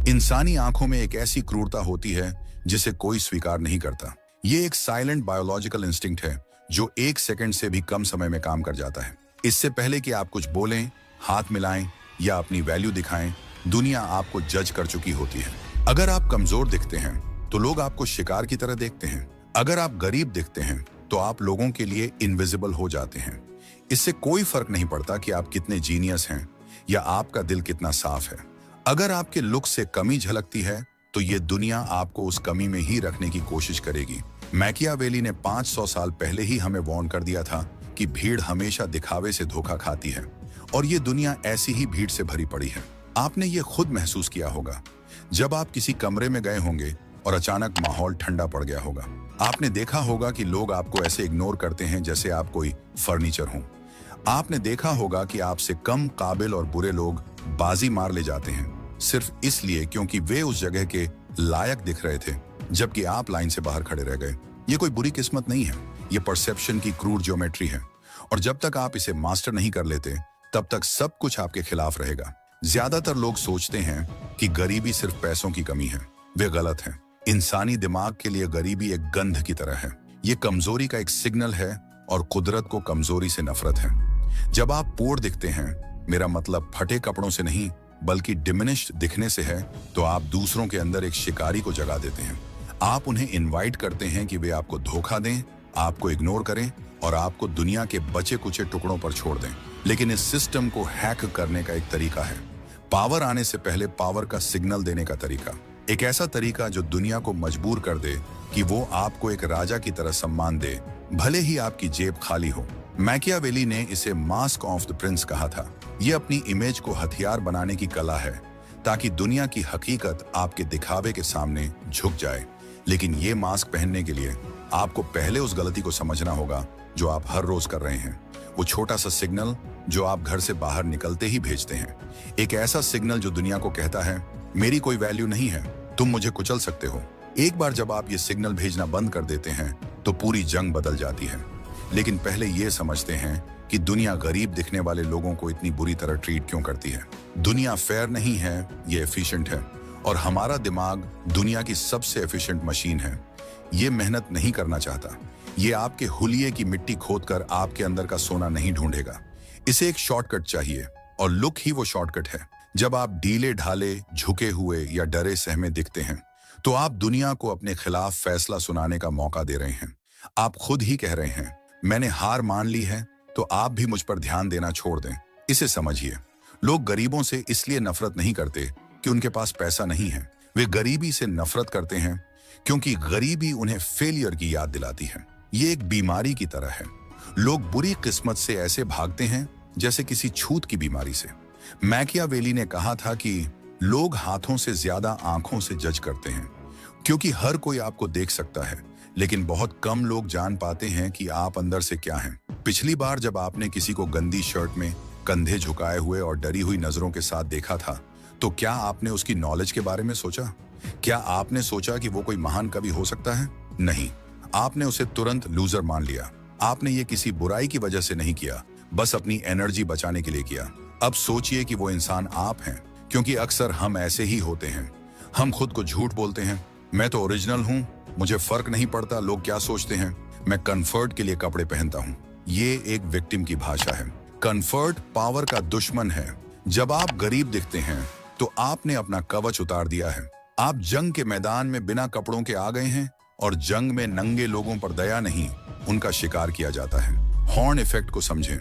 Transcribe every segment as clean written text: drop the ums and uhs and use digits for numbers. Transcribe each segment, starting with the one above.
इंसानी आंखों में एक ऐसी क्रूरता होती है जिसे कोई स्वीकार नहीं करता। ये एक साइलेंट बायोलॉजिकल इंस्टिंक्ट है जो 1 सेकंड से भी कम समय में काम कर जाता है। इससे पहले कि आप कुछ बोलें, हाथ मिलाएं या अपनी वैल्यू दिखाएं, दुनिया आपको जज कर चुकी होती है। अगर आप कमजोर दिखते हैं तो लोग आपको शिकार की तरह देखते हैं। अगर आप गरीब दिखते हैं तो आप लोगों के लिए इनविजिबल हो जाते हैं। इससे कोई फर्क नहीं पड़ता कि आप कितने जीनियस हैं या आपका दिल कितना साफ है। अगर आपके लुक से कमी झलकती है तो ये दुनिया आपको उस कमी में ही रखने की कोशिश करेगी। मैकियावेली ने 500 साल पहले ही हमें वार्न कर दिया था कि भीड़ हमेशा दिखावे से धोखा खाती है और ये दुनिया ऐसी ही भीड़ से भरी पड़ी है। आपने ये खुद महसूस किया होगा जब आप किसी कमरे में गए होंगे और अचानक माहौल ठंडा पड़ गया होगा। आपने देखा होगा कि लोग आपको ऐसे इग्नोर करते हैं जैसे आप कोई फर्नीचर हो। आपने देखा होगा कि आपसे कम काबिल और बुरे लोग बाजी मार ले जाते हैं सिर्फ इसलिए क्योंकि वे उस जगह के लायक दिख रहे थे जबकि आप लाइन से बाहर खड़े रह गए। ये कोई बुरी किस्मत नहीं है, ये परसेप्शन की क्रूर ज्योमेट्री है और जब तक आप इसे मास्टर नहीं कर लेते तब तक सब कुछ आपके खिलाफ रहेगा। ज्यादातर लोग सोचते हैं कि गरीबी सिर्फ पैसों की कमी है। वे गलत हैं। इंसानी दिमाग के लिए गरीबी एक गंध की तरह है। ये कमजोरी का एक सिग्नल है और कुदरत को कमजोरी से नफरत है। जब आप पोर दिखते हैं, मेरा मतलब फटे कपड़ों से नहीं बल्कि डिमिनिश्ड दिखने से है, तो आप दूसरों के अंदर एक शिकारी को जगा देते हैं। आप उन्हें इनवाइट करते हैं कि वे आपको धोखा दें, आपको इग्नोर करें और आपको दुनिया के बचे कुचे टुकड़ों पर छोड़ दें। लेकिन इस सिस्टम को हैक करने का एक तरीका है। पावर आने से पहले पावर का सिग्नल देने का तरीका। एक ऐसा तरीका जो दुनिया को मजबूर कर दे कि वो आपको एक राजा की तरह सम्मान दे, भले ही आपकी जेब खाली हो। मैकियावेली ने इसे मास्क ऑफ द प्रिंस कहा था। ये अपनी इमेज को हथियार बनाने की कला है ताकि दुनिया की हकीकत आपके दिखावे के सामने झुक जाए। लेकिन ये मास्क पहनने के लिए आपको पहले उस गलती को समझना होगा जो आप हर रोज कर रहे हैं। वो छोटा सा सिग्नल जो आप घर से बाहर निकलते ही भेजते हैं। एक ऐसा सिग्नल जो दुनिया को कहता है, मेरी कोई वैल्यू नहीं है, तुम मुझे कुचल सकते हो। एक बार जब आप ये सिग्नल भेजना बंद कर देते हैं तो पूरी जंग बदल जाती है। लेकिन पहले ये समझते हैं कि दुनिया गरीब दिखने वाले लोगों को इतनी बुरी तरह ट्रीट क्यों करती है। दुनिया फेयर नहीं है, ये एफिशिएंट है और हमारा दिमाग दुनिया की सबसे एफिशिएंट मशीन है। ये मेहनत नहीं करना चाहता। ये आपके हुलिये की मिट्टी खोदकर आपके अंदर का सोना नहीं ढूंढेगा। इसे एक शॉर्टकट चाहिए और लुक ही वो शॉर्टकट है। जब आप ढीले ढाले, झुके हुए या डरे सहमे दिखते हैं तो आप दुनिया को अपने खिलाफ फैसला सुनाने का मौका दे रहे हैं। आप खुद ही कह रहे हैं, मैंने हार मान ली है, तो आप भी मुझ पर ध्यान देना छोड़ दें। इसे समझिए, लोग गरीबों से इसलिए नफरत नहीं करते कि उनके पास पैसा नहीं है। वे गरीबी से नफरत करते हैं क्योंकि गरीबी उन्हें फेलियर की याद दिलाती है। ये एक बीमारी की तरह है। लोग बुरी किस्मत से ऐसे भागते हैं जैसे किसी छूत की बीमारी से। मैकियावेली ने कहा था कि लोग हाथों से ज्यादा आंखों से जज करते हैं क्योंकि हर कोई आपको देख सकता है, लेकिन बहुत कम लोग जान पाते हैं कि आप अंदर से क्या हैं। पिछली बार जब आपने किसी को गंदी शर्ट में कंधे झुकाए हुए और डरी हुई नजरों के साथ देखा था तो क्या आपने उसकी नॉलेज के बारे में सोचा? क्या आपने सोचा कि वो कोई महान कवि हो सकता है? नहीं, आपने उसे तुरंत लूजर मान लिया। आपने ये किसी बुराई की वजह से नहीं किया, बस अपनी एनर्जी बचाने के लिए किया। अब सोचिए कि वो इंसान आप हैं, क्योंकि अक्सर हम ऐसे ही होते हैं। हम खुद को झूठ बोलते हैं, मैं तो ओरिजिनल हूं, मुझे फर्क नहीं पड़ता लोग क्या सोचते हैं, मैं कंफर्ट के लिए कपड़े पहनता हूं। ये एक विक्टिम की भाषा है। कंफर्ट पावर का दुश्मन है। जब आप गरीब दिखते हैं तो आपने अपना कवच उतार दिया है। आप जंग के मैदान में बिना कपड़ों के आ गए हैं और जंग में नंगे लोगों पर दया नहीं, उनका शिकार किया जाता है। हॉर्न इफेक्ट को समझें।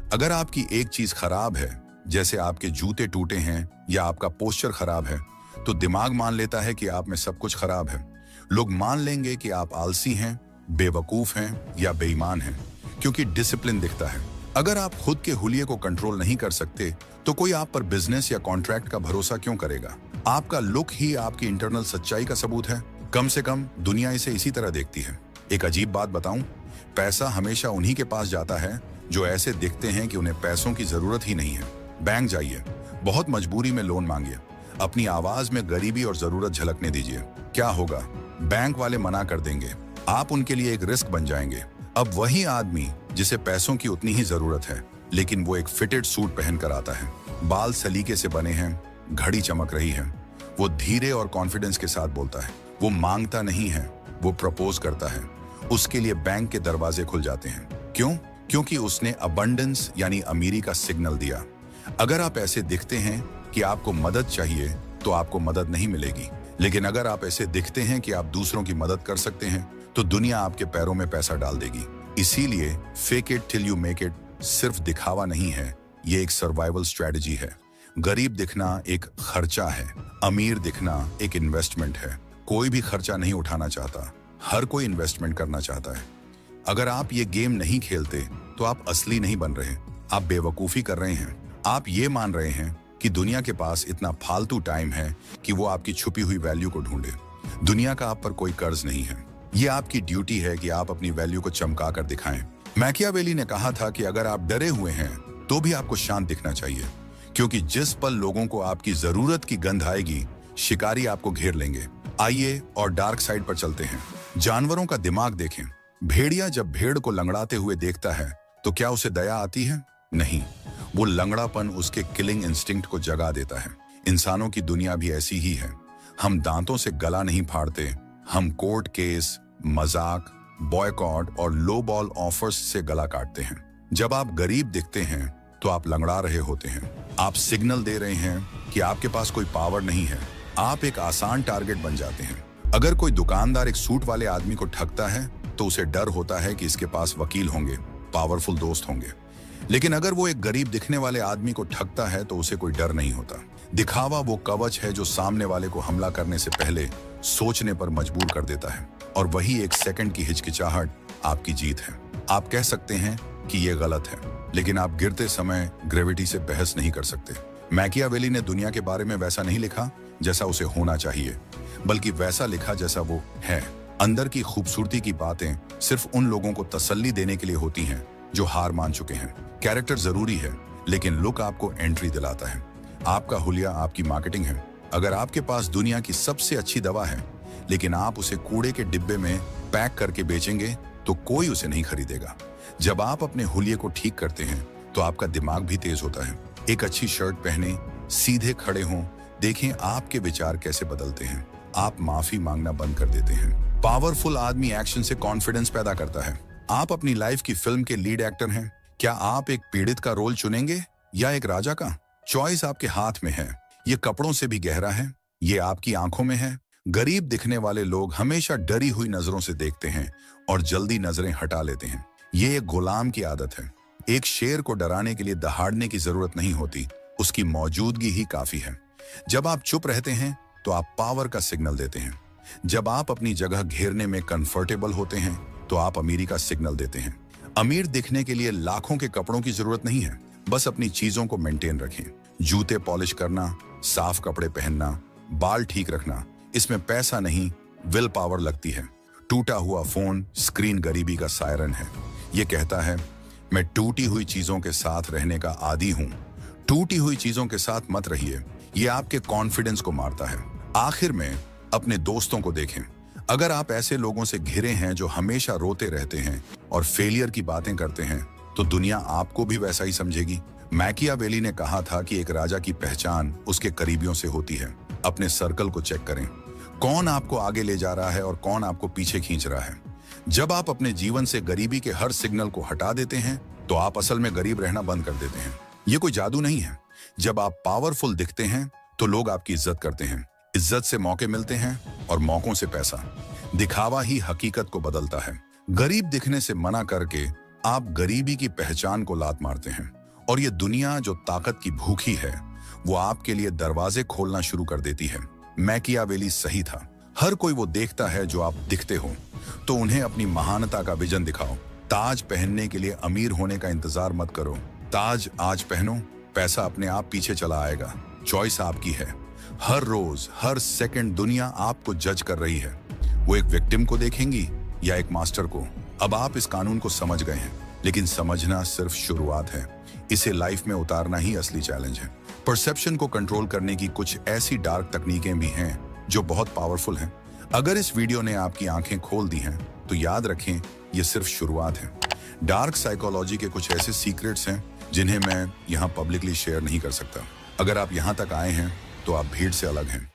अगर आपकी एक चीज खराब है, जैसे आपके जूते टूटे हैं या आपका पोस्चर खराब है, तो दिमाग मान लेता है कि आप में सब कुछ खराब है। लोग मान लेंगे कि आप आलसी हैं, बेवकूफ हैं या बेईमान हैं, क्योंकि डिसिप्लिन दिखता है। अगर आप खुद के हुलिये को कंट्रोल नहीं कर सकते तो कोई आप पर बिजनेस या कॉन्ट्रैक्ट का भरोसा क्यों करेगा? आपका लुक ही आपकी इंटरनल सच्चाई का सबूत है। कम से कम दुनिया इसे इसी तरह देखती है। एक अजीब बात बताऊं, पैसा हमेशा उन्हीं के पास जाता है जो ऐसे दिखते हैं कि उन्हें पैसों की जरूरत ही नहीं है। बैंक जाइए, बहुत मजबूरी में लोन मांगिए, अपनी आवाज में गरीबी और जरूरत झलकने दीजिए। क्या होगा? बैंक वाले मना कर देंगे, आप उनके लिए एक रिस्क बन जाएंगे। अब वही आदमी जिसे पैसों की उतनी ही जरूरत है, लेकिन वो एक फिटेड सूट पहन कर आता है, बाल सलीके से बने हैं, घड़ी चमक रही है, वो धीरे और कॉन्फिडेंस के साथ बोलता है। वो मांगता नहीं है, वो प्रपोज करता है। उसके लिए बैंक के दरवाजे खुल जाते हैं। क्यों? क्योंकि उसने अबंडेंस यानी अमीरी का सिग्नल दिया। अगर आप ऐसे दिखते हैं कि आपको मदद चाहिए तो आपको मदद नहीं मिलेगी, लेकिन अगर आप ऐसे दिखते हैं कि आप दूसरों की मदद कर सकते हैं तो दुनिया आपके पैरों में पैसा डाल देगी। इसीलिए fake it till you make it सिर्फ दिखावा नहीं है, ये एक सर्वाइवल स्ट्रेटजी है। गरीब दिखना एक खर्चा है, अमीर दिखना एक इन्वेस्टमेंट है। कोई भी खर्चा नहीं उठाना चाहता, हर कोई इन्वेस्टमेंट करना चाहता है। अगर आप ये गेम नहीं खेलते तो आप असली नहीं बन रहे, आप बेवकूफ़ी कर रहे हैं। आप ये मान रहे हैं कि दुनिया के पास इतना फालतू टाइम है कि वो आपकी छुपी हुई वैल्यू को ढूंढे। दुनिया का आप पर कोई कर्ज नहीं है। ये आपकी ड्यूटी है कि आप अपनी वैल्यू को चमका कर दिखाएं। मैकियावेली ने कहा था कि अगर आप डरे हुए हैं तो भी आपको शांत दिखना चाहिए, क्योंकि जिस पल लोगों को आपकी जरूरत की गंध आएगी, शिकारी आपको घेर लेंगे। आइए और डार्क साइड पर चलते हैं। जानवरों का दिमाग देखें। भेड़िया जब भेड़ को लंगड़ाते हुए देखता है तो क्या उसे दया आती है? नहीं, वो लंगड़ापन उसके किलिंग इंस्टिंक्ट को जगा देता है। इंसानों की दुनिया भी ऐसी ही है। हम दांतों से गला नहीं फाड़ते, हम कोर्ट केस, मजाक, बॉयकॉट और लो बॉल ऑफर्स से गला काटते हैं। जब आप गरीब दिखते हैं तो आप लंगड़ा रहे होते हैं। आप सिग्नल दे रहे हैं कि आपके पास कोई पावर नहीं है। आप एक आसान टारगेट बन जाते हैं। अगर कोई दुकानदार एक सूट वाले आदमी को ठगता है तो उसे डर होता है कि इसके पास वकील होंगे, पावरफुल दोस्त होंगे। लेकिन अगर वो एक गरीब दिखने वाले आदमी को ठगता है तो उसे कोई डर नहीं होता। दिखावा वो कवच है जो सामने वाले को हमला करने से पहले सोचने पर मजबूर कर देता है, और वही एक सेकंड की हिचकिचाहट आपकी जीत है। आप कह सकते हैं कि ये गलत है, लेकिन आप गिरते समय ग्रेविटी से बहस नहीं कर सकते। मैकियावेली ने दुनिया के बारे में वैसा नहीं लिखा जैसा उसे होना चाहिए, बल्कि वैसा लिखा जैसा वो है। अंदर की खूबसूरती की बातें सिर्फ उन लोगों को तसल्ली देने के लिए होती हैं जो हार मान चुके हैं। कैरेक्टर जरूरी है, लेकिन लुक आपको एंट्री दिलाता है। आपका हुलिया आपकी मार्केटिंग है। अगर आपके पास दुनिया की सबसे अच्छी दवा है, लेकिन आप उसे कूड़े के डिब्बे में पैक करके बेचेंगे तो कोई उसे नहीं खरीदेगा। जब आप अपने हुलिये को ठीक करते हैं तो आपका दिमाग भी तेज होता है। एक अच्छी शर्ट पहने, सीधे खड़े हों, देखें आपके विचार कैसे बदलते हैं। आप माफी मांगना बंद कर देते हैं। पावरफुल आदमी एक्शन से कॉन्फिडेंस पैदा करता है। आप अपनी लाइफ की फिल्म के लीड एक्टर हैं। क्या आप एक पीड़ित का रोल चुनेंगे या एक राजा का? चॉइस आपके हाथ में है। ये कपड़ों से भी गहरा है, ये आपकी आंखों में है। गरीब दिखने वाले लोग हमेशा डरी हुई नजरों से देखते हैं और जल्दी नजरें हटा लेते हैं। ये एक गुलाम की आदत है। एक शेर को डराने के लिए दहाड़ने की जरूरत नहीं होती, उसकी मौजूदगी ही काफी है। जब आप चुप रहते हैं तो आप पावर का सिग्नल देते हैं। जब आप अपनी जगह घेरने में कंफर्टेबल होते हैं तो आप अमीरी का सिग्नल देते हैं। अमीर दिखने के लिए लाखों के कपड़ों की जरूरत नहीं है, बस अपनी चीजों को मेंटेन रखें। जूते पॉलिश करना, साफ कपड़े पहनना, बाल ठीक रखना, इसमें पैसा नहीं, विल पावर लगती है। टूटा हुआ फोन स्क्रीन गरीबी का सायरन है। ये कहता है, मैं टूटी हुई चीजों के साथ रहने का आदी हूं। टूटी हुई चीजों के साथ मत रहिए, ये आपके कॉन्फिडेंस को मारता है। आखिर में अपने दोस्तों को देखें। अगर आप ऐसे लोगों से घिरे हैं जो हमेशा रोते रहते हैं और फेलियर की बातें करते हैं, तो दुनिया आपको भी वैसा ही समझेगी। मैकियावेली ने कहा था कि एक राजा की पहचान उसके करीबियों से होती है। अपने सर्कल को चेक करें, कौन आपको आगे ले जा रहा है और कौन आपको पीछे खींच रहा है। जब आप अपने जीवन से गरीबी के हर सिग्नल को हटा देते हैं तो आप असल में गरीब रहना बंद कर देते हैं। ये कोई जादू नहीं है। जब आप पावरफुल दिखते हैं तो लोग आपकी इज्जत करते हैं। इज्जत से मौके मिलते हैं और मौकों से पैसा। दिखावा ही हकीकत को बदलता है। गरीब दिखने से मना करके आप गरीबी की पहचान को लात मारते हैं, और ये दुनिया जो ताकत की भूखी है वो आपके लिए दरवाजे खोलना शुरू कर देती है। मैकियावेली सही था। हर कोई वो देखता है जो आप दिखते हो, तो उन्हें अपनी महानता का विजन दिखाओ। ताज पहनने के लिए अमीर होने का इंतजार मत करो। ताज आज पहनो, पैसा अपने आप पीछे चला आएगा। चॉइस आपकी है। हर रोज हर सेकंड दुनिया आपको जज कर रही है। वो एक विक्टिम को देखेंगी या एक मास्टर को। अब आप इस कानून को समझ गए हैं, लेकिन समझना सिर्फ शुरुआत है। इसे लाइफ में उतारना ही असली चैलेंज है। परसेप्शन को कंट्रोल करने की कुछ ऐसी डार्क तकनीकें भी हैं जो बहुत पावरफुल हैं। अगर इस वीडियो ने आपकी आंखें खोल दी हैं तो याद रखें, ये सिर्फ शुरुआत है। डार्क साइकोलॉजी के कुछ ऐसे सीक्रेट्स हैं जिन्हें मैं यहाँ पब्लिकली शेयर नहीं कर सकता। अगर आप यहाँ तक आए हैं तो आप भीड़ से अलग हैं।